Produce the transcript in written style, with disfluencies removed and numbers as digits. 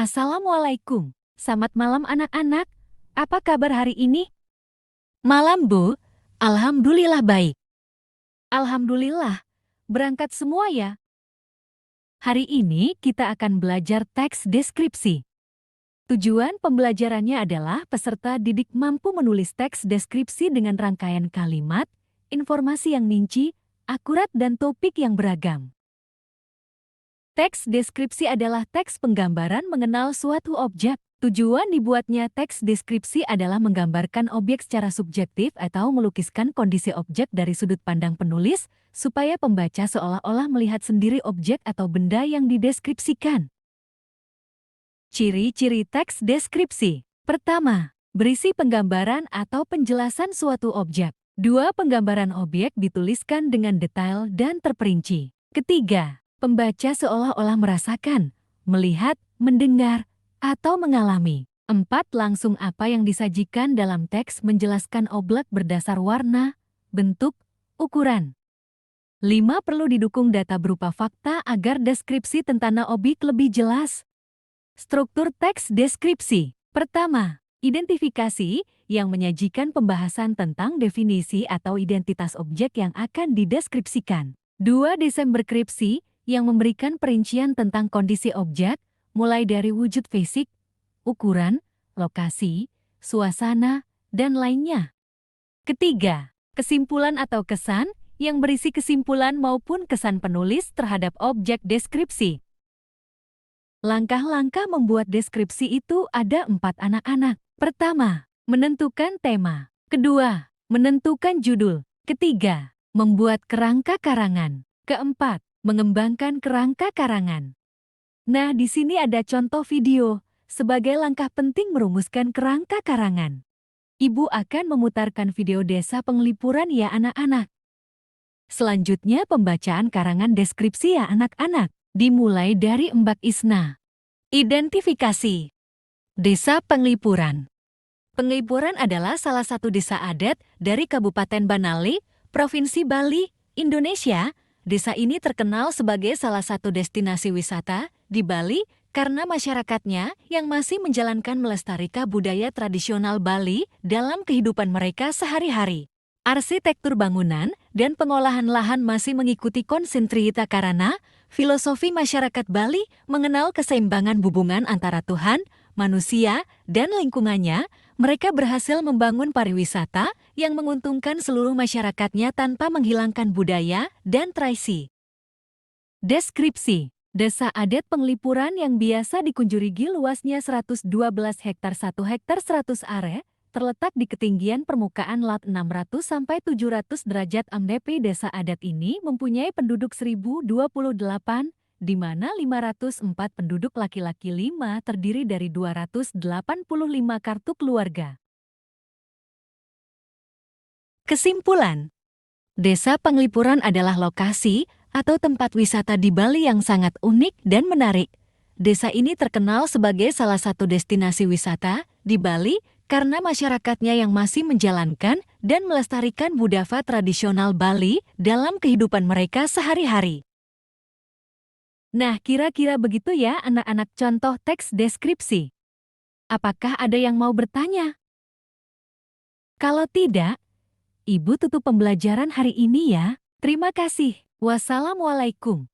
Assalamualaikum. Selamat malam anak-anak. Apa kabar hari ini? Malam, Bu. Alhamdulillah baik. Alhamdulillah. Berangkat semua ya. Hari ini kita akan belajar teks deskripsi. Tujuan pembelajarannya adalah peserta didik mampu menulis teks deskripsi dengan rangkaian kalimat, informasi yang rinci, akurat dan topik yang beragam. Teks deskripsi adalah teks penggambaran mengenal suatu objek. Tujuan dibuatnya teks deskripsi adalah menggambarkan objek secara subjektif atau melukiskan kondisi objek dari sudut pandang penulis, supaya pembaca seolah-olah melihat sendiri objek atau benda yang dideskripsikan. Ciri-ciri teks deskripsi. Pertama, berisi penggambaran atau penjelasan suatu objek. 2. Penggambaran objek dituliskan dengan detail dan terperinci. Ketiga, pembaca seolah-olah merasakan, melihat, mendengar, atau mengalami. 4. Langsung apa yang disajikan dalam teks menjelaskan objek berdasar warna, bentuk, ukuran. 5. Perlu didukung data berupa fakta agar deskripsi tentang objek lebih jelas. Struktur teks deskripsi. Pertama, identifikasi yang menyajikan pembahasan tentang definisi atau identitas objek yang akan dideskripsikan. 2. Deskripsi yang memberikan perincian tentang kondisi objek, mulai dari wujud fisik, ukuran, lokasi, suasana, dan lainnya. Ketiga, kesimpulan atau kesan yang berisi kesimpulan maupun kesan penulis terhadap objek deskripsi. Langkah-langkah membuat deskripsi itu ada 4 anak-anak. Pertama, menentukan tema. Kedua, menentukan judul. Ketiga, membuat kerangka karangan. Keempat, mengembangkan kerangka karangan. Nah, di sini ada contoh video sebagai langkah penting merumuskan kerangka karangan. Ibu akan memutarkan video desa penglipuran ya anak-anak. Selanjutnya pembacaan karangan deskripsi ya anak-anak. Dimulai dari Mbak Isna. Identifikasi. Desa Penglipuran. Penglipuran adalah salah satu desa adat dari Kabupaten Banale, Provinsi Bali, Indonesia. Desa ini terkenal sebagai salah satu destinasi wisata di Bali karena masyarakatnya yang masih menjalankan melestarikan budaya tradisional Bali dalam kehidupan mereka sehari-hari. Arsitektur bangunan dan pengolahan lahan masih mengikuti konsep Trihita karena filosofi masyarakat Bali mengenal keseimbangan hubungan antara Tuhan, manusia, dan lingkungannya. Mereka berhasil membangun pariwisata yang menguntungkan seluruh masyarakatnya tanpa menghilangkan budaya dan tradisi. Deskripsi. Desa adat Penglipuran yang biasa dikunjungi luasnya 112 hektar 1 hektar 100 are, terletak di ketinggian permukaan laut 600 sampai 700 derajat mdp. Desa adat ini mempunyai penduduk 1028, di mana 504 penduduk laki-laki 5 terdiri dari 285 kartu keluarga. Kesimpulan. Desa Penglipuran adalah lokasi atau tempat wisata di Bali yang sangat unik dan menarik. Desa ini terkenal sebagai salah satu destinasi wisata di Bali karena masyarakatnya yang masih menjalankan dan melestarikan budaya tradisional Bali dalam kehidupan mereka sehari-hari. Nah, kira-kira begitu ya anak-anak contoh teks deskripsi. Apakah ada yang mau bertanya? Kalau tidak, Ibu tutup pembelajaran hari ini ya. Terima kasih. Wassalamualaikum.